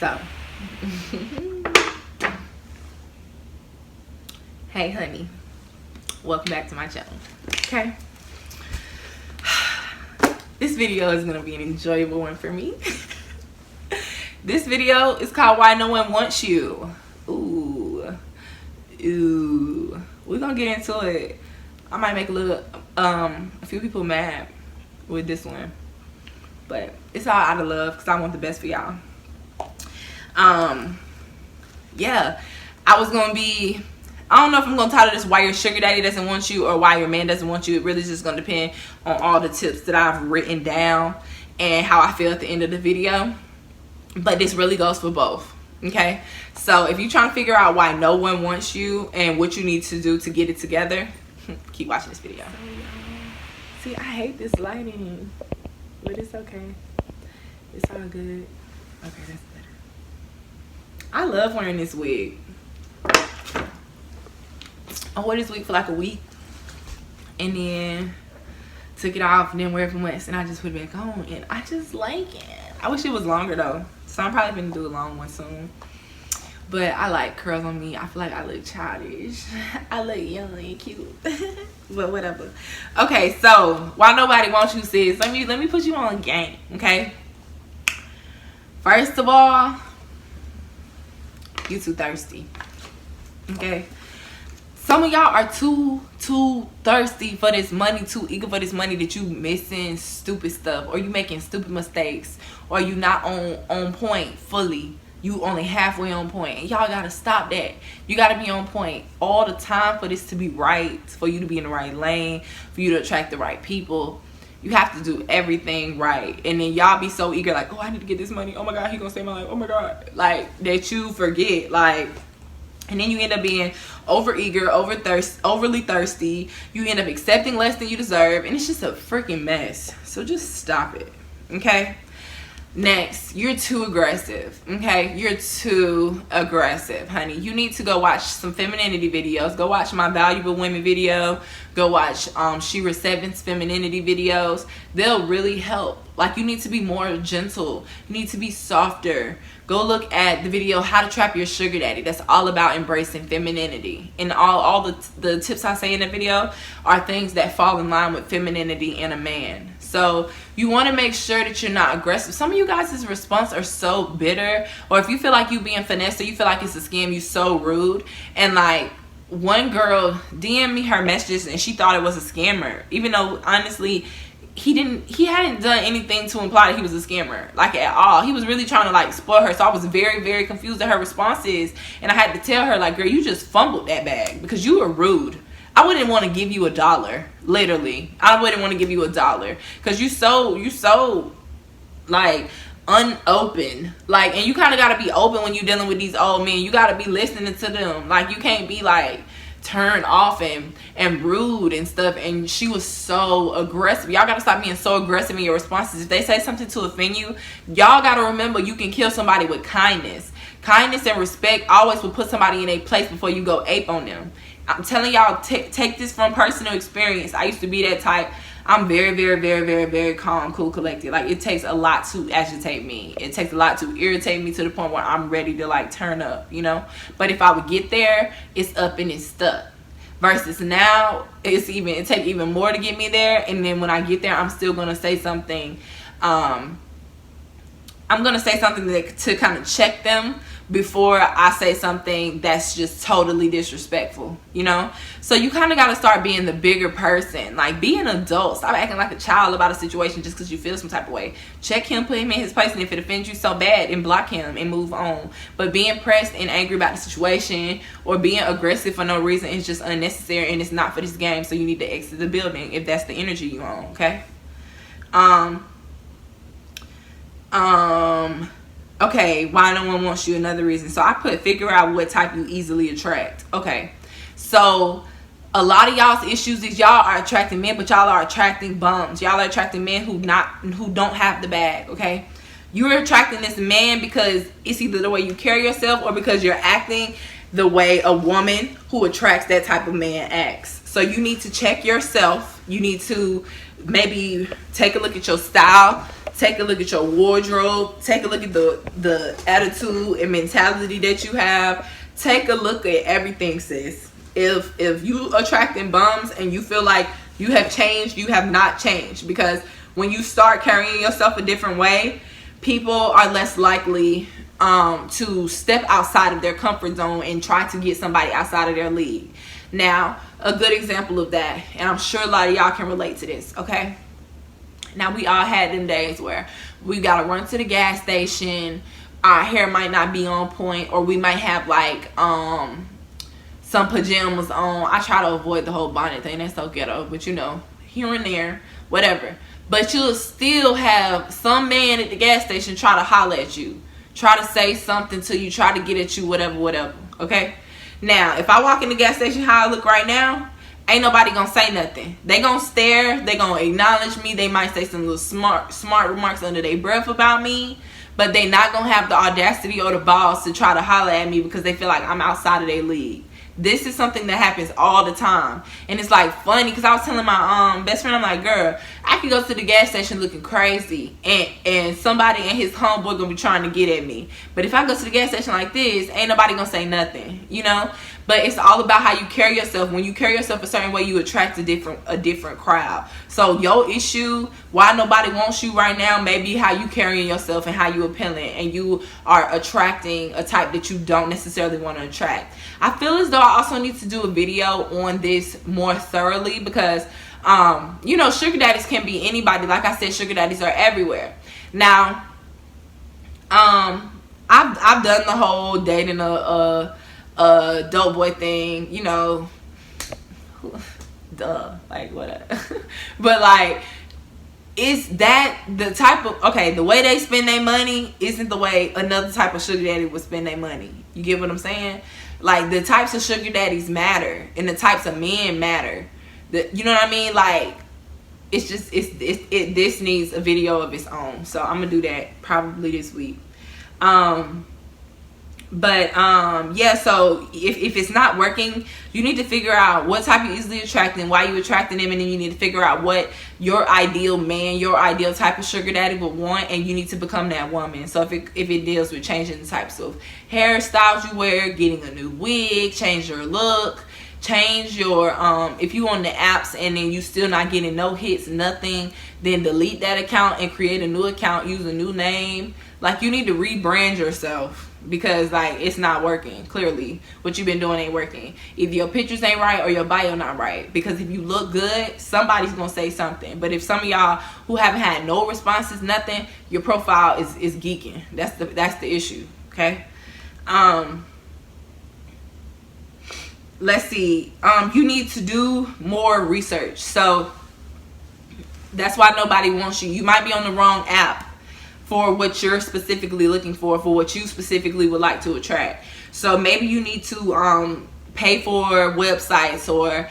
So, hey honey, welcome back to my channel. Okay, this video is gonna be an enjoyable one for me. This video is called Why No One Wants You. Ooh, we're gonna get into it. I might make a few people mad with this one, but it's all out of love because I want the best for y'all. Yeah, I don't know if I'm gonna title this Why Your Sugar Daddy Doesn't Want You or Why Your Man Doesn't Want You. It really is just gonna depend on all the tips that I've written down and how I feel at the end of the video, but this really goes for both. Okay, so if you're trying to figure out why no one wants you and what you need to do to get it together, keep watching this video. See, I hate this lighting, but it's okay. It's all good. Okay, that's better. I love wearing this wig. I wore this wig for like a week and then took it off and then wear it for months, and I just put it back on and I just like it. I wish it was longer though, so I'm probably gonna do a long one soon. But I like curls on me. I feel like I look childish. I look young and cute. But whatever. Okay, so why nobody wants you, sis? Let me put you on game, okay? First of all, you too thirsty. Okay? Some of y'all are too thirsty for this money, too eager for this money, that you missing stupid stuff, or you making stupid mistakes, or you not on point fully. You only halfway on point, and y'all gotta stop that. You gotta be on point all the time for this to be right, for you to be in the right lane, for you to attract the right people. You have to do everything right, and then y'all be so eager, like, oh, I need to get this money. Oh my God, he gonna save my life. Oh my God, like that you forget, like, and then you end up being over eager, overly thirsty. You end up accepting less than you deserve, and it's just a freaking mess. So just stop it, okay? Next, you're too aggressive. Okay, you're too aggressive, honey. You need to go watch some femininity videos. Go watch my Valuable Women video. Go watch Shira 7's femininity videos. They'll really help. Like, you need to be more gentle. You need to be softer. Go look at the video How to Trap Your Sugar Daddy. That's all about embracing femininity. And all the tips I say in the video are things that fall in line with femininity in a man. So you want to make sure that you're not aggressive. Some of you guys' response are so bitter, or if you feel like you being finessed or you feel like it's a scam, you so rude. And like, one girl DM'd me her messages and she thought it was a scammer, even though honestly he hadn't done anything to imply that he was a scammer, like, at all. He was really trying to like spoil her. So I was very, very confused at her responses, and I had to tell her, like, girl, you just fumbled that bag because you were rude. I wouldn't want to give you $1, literally. I wouldn't want to give you $1 because you so like unopen, like, and you kind of got to be open when you're dealing with these old men. You got to be listening to them. Like, you can't be like turned off and rude and stuff. And she was so aggressive. Y'all got to stop being so aggressive in your responses. If they say something to offend you, y'all got to remember you can kill somebody with kindness. Kindness and respect always will put somebody in a place before you go ape on them. I'm telling y'all, take this from personal experience. I used to be that type. I'm very, very, very, very, very calm, cool, collected. Like, it takes a lot to agitate me. It takes a lot to irritate me to the point where I'm ready to like turn up, you know. But if I would get there, it's up and it's stuck. Versus now, it takes even more to get me there. And then when I get there, I'm still gonna say something. I'm gonna say something to kind of check them before I say something that's just totally disrespectful, you know. So you kind of got to start being the bigger person. Like, be an adult. Stop acting like a child about a situation just because you feel some type of way. Check him, put him in his place, and if it offends you so bad, then block him and move on. But being pressed and angry about the situation or being aggressive for no reason is just unnecessary, and it's not for this game. So you need to exit the building if that's the energy you on, okay? Okay, why no one wants you, another reason. So I put figure out what type you easily attract. Okay, so a lot of y'all's issues is y'all are attracting men, but y'all are attracting bums. Y'all are attracting men who don't have the bag, okay? You're attracting this man because it's either the way you carry yourself or because you're acting the way a woman who attracts that type of man acts. So you need to check yourself. You need to maybe take a look at your style. Take a look at your wardrobe. Take a look at the attitude and mentality that you have. Take a look at everything, sis. If you attracting bums and you feel like you have changed, you have not changed. Because when you start carrying yourself a different way, people are less likely to step outside of their comfort zone and try to get somebody outside of their league. Now, a good example of that, and I'm sure a lot of y'all can relate to this, okay? Now, we all had them days where we gotta run to the gas station, our hair might not be on point, or we might have like some pajamas on. I try to avoid the whole bonnet thing, that's so ghetto, but you know, here and there, whatever. But you'll still have some man at the gas station try to holler at you, try to say something to you, try to get at you, whatever, okay? Now, if I walk in the gas station how I look right now, ain't nobody gonna say nothing. They gonna stare, they gonna acknowledge me, they might say some little smart remarks under their breath about me, but they not gonna have the audacity or the balls to try to holler at me because they feel like I'm outside of their league. This is something that happens all the time, and it's like funny because I was telling my best friend, I'm like, girl, I could go to the gas station looking crazy and somebody and his homeboy gonna be trying to get at me, but if I go to the gas station like this, ain't nobody gonna say nothing, you know. But it's all about how you carry yourself. When you carry yourself a certain way, you attract a different crowd. So your issue, why nobody wants you right now, maybe how you carrying yourself and how you appealing, and you are attracting a type that you don't necessarily want to attract. I feel as though I also need to do a video on this more thoroughly because you know, sugar daddies can be anybody. Like I said, sugar daddies are everywhere. Now, I've done the whole dating a dope boy thing, you know, duh, like whatever. But like, is that the type of, okay, the way they spend their money isn't the way another type of sugar daddy would spend their money. You get what I'm saying? Like, the types of sugar daddies matter, and the types of men matter. You know what I mean? Like, it's just, this needs a video of its own. So I'm gonna do that probably this week. Yeah, so if it's not working, you need to figure out what type you're easily attracting, why you attracting them, and then you need to figure out what your ideal man, your ideal type of sugar daddy would want, and you need to become that woman. So if it deals with changing the types of hairstyles you wear, getting a new wig, change your look, change your if you on the apps and then you still not getting no hits, nothing, then delete that account and create a new account, use a new name. Like, you need to rebrand yourself, because like, it's not working. Clearly what you've been doing ain't working. Either your pictures ain't right or your bio not right, because if you look good, somebody's gonna say something. But if some of y'all who haven't had no responses, nothing, your profile is geeking. That's the issue. Okay. Let's see. You need to do more research. So that's why nobody wants you. You might be on the wrong app for what you're specifically looking for what you specifically would like to attract. So maybe you need to pay for websites, or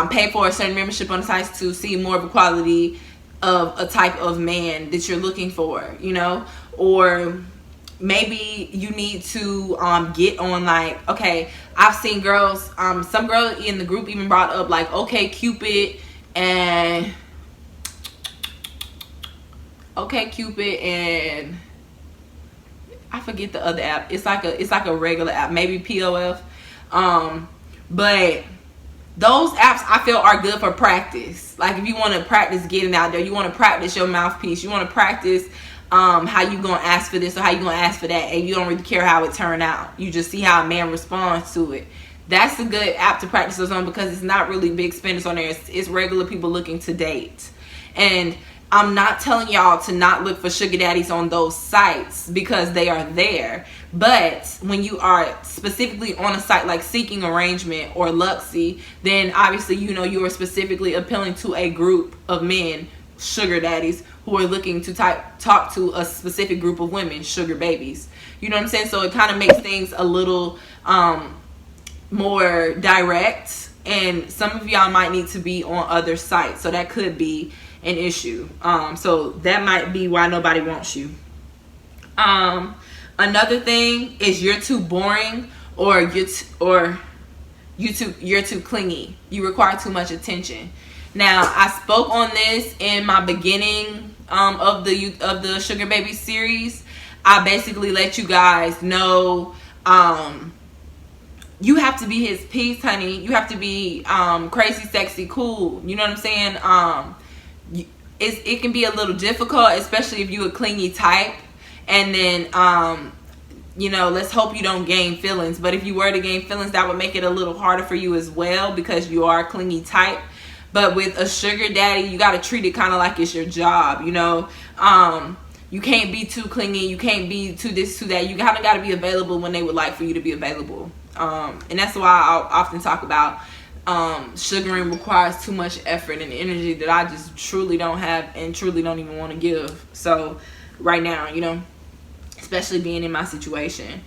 pay for a certain membership on the sites to see more of a quality of a type of man that you're looking for, you know. Or maybe you need to get on, like, okay, I've seen girls, some girl in the group even brought up like OkCupid and I forget the other app. It's like a regular app, maybe POF. But those apps I feel are good for practice. Like, if you want to practice getting out there, you want to practice your mouthpiece, you want to practice how you gonna ask for this or how you gonna ask for that, and you don't really care how it turned out. You just see how a man responds to it. That's a good app to practice those on, because it's not really big spenders on there. It's regular people looking to date. And I'm not telling y'all to not look for sugar daddies on those sites, because they are there. But when you are specifically on a site like Seeking Arrangement or Luxy, then obviously, you know, you are specifically appealing to a group of men, sugar daddies, who are looking to talk to a specific group of women, sugar babies. You know what I'm saying? So it kind of makes things a little more direct, and some of y'all might need to be on other sites, so that could be an issue. So that might be why nobody wants you. Another thing is you're too boring, or you're too clingy. You require too much attention. Now, I spoke on this in my beginning of the Sugar Baby series, I basically let you guys know you have to be his piece, honey. You have to be crazy, sexy, cool. You know what I'm saying? It can be a little difficult, especially if you a clingy type. And then, you know, let's hope you don't gain feelings. But if you were to gain feelings, that would make it a little harder for you as well, because you are a clingy type. But with a sugar daddy, you got to treat it kind of like it's your job, you know. You can't be too clingy. You can't be too this, too that. You kind of got to be available when they would like for you to be available. And that's why I often talk about sugaring requires too much effort and energy that I just truly don't have and truly don't even want to give. So right now, you know, especially being in my situation.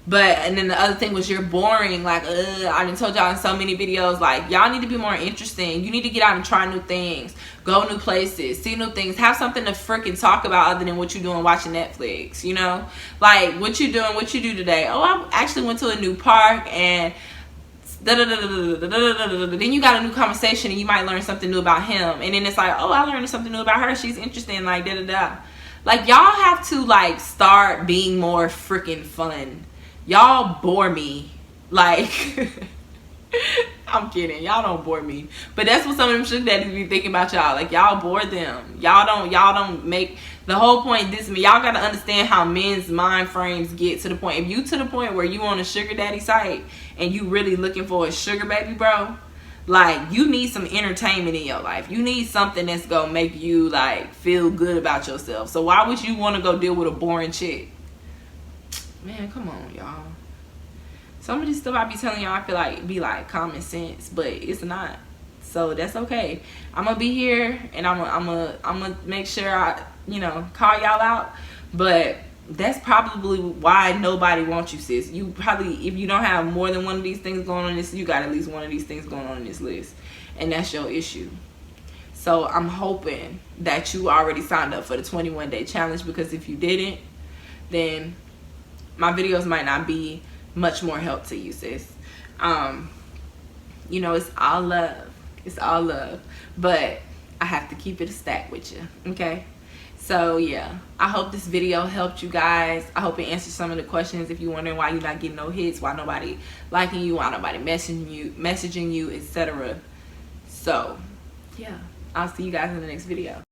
But and then the other thing was, you're boring. Like, I done told y'all in so many videos, like, y'all need to be more interesting. You need to get out and try new things, go new places, see new things, have something to freaking talk about other than what you doing watching Netflix, you know? Like, what you doing, what you do today? Oh, I actually went to a new park and then you got a new conversation and you might learn something new about him. And then it's like, oh, I learned something new about her. She's interesting, like, da-da-da. Like, y'all have to, like, start being more freaking fun. Y'all bore me. Like, I'm kidding. Y'all don't bore me. But that's what some of them sugar daddies be thinking about y'all. Like, y'all bore them. Y'all don't make the whole point. Y'all gotta understand how men's mind frames get to the point. If you to the point where you on a sugar daddy site and you really looking for a sugar baby, bro, like, you need some entertainment in your life. You need something that's gonna make you, like, feel good about yourself. So why would you want to go deal with a boring chick? Man, come on, y'all. Some of this stuff I be telling y'all, I feel like be like common sense, but it's not. So that's okay. I'm gonna be here and I'm gonna make sure I, you know, call y'all out. But that's probably why nobody wants you, sis. You probably, if you don't have more than one of these things going on this, you got at least one of these things going on in this list, and that's your issue. So I'm hoping that you already signed up for the 21-day challenge, because if you didn't, then my videos might not be much more help to you, sis. You know, it's all love. It's all love. But I have to keep it a stack with you, okay? So, yeah. I hope this video helped you guys. I hope it answered some of the questions. If you're wondering why you're not getting no hits, why nobody liking you, why nobody messaging you, etc. So, yeah. I'll see you guys in the next video.